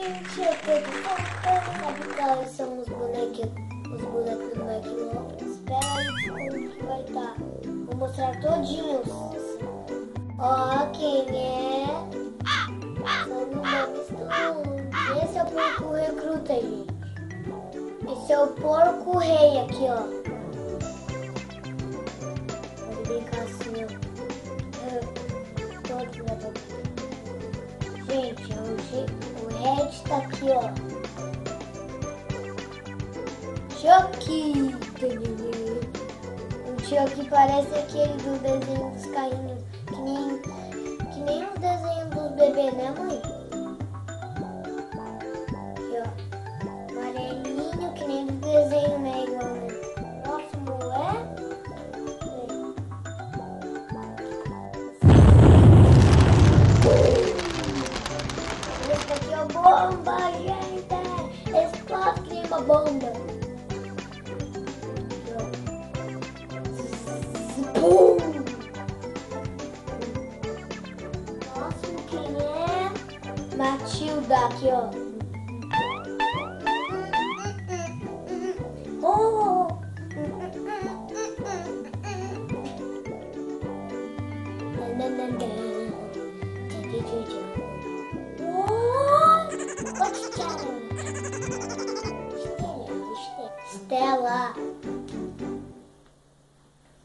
gente, eu tô de volta. Sabe quais são os bonecos do Mac Lopes? Espera aí como que vai estar. Vou mostrar todinhos. Ó, quem é? São nomes todos. Esse é o porco recruta, gente. Esse é o porco rei aqui, ó. Pode brincar assim, ó. Todos na boca. Gente, o Red tá aqui, ó. Chucky! O Chucky parece aquele do desenho dos carrinhos. Que nem os desenhos dos bebês, né, mãe? Aqui, ó. Amarelinho, que nem do desenho, né? Igual, né? Próximo é... Esse aqui é o bomba, gente! Explode que nem uma bomba. Pum! Próximo quem é? Matilda, aqui, ó. Oh! Estela.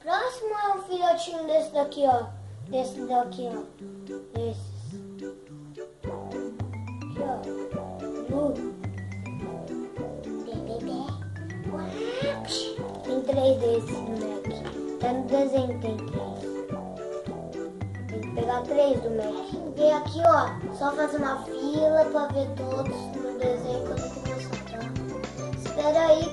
Próximo é um filhotinho desse daqui, ó. Desse daqui, ó. Esse. Aqui, ó. Lu. Tem 3 desses, moleque. Tá no desenho, tem 3. Tem que pegar 3 do Mac. Vem aqui, ó. Só fazer uma fila pra ver todos no desenho quando começar, tá? Espera aí.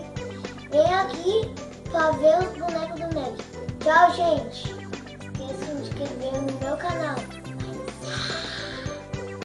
Vem aqui pra ver os bonecos do Mac. Tchau, gente.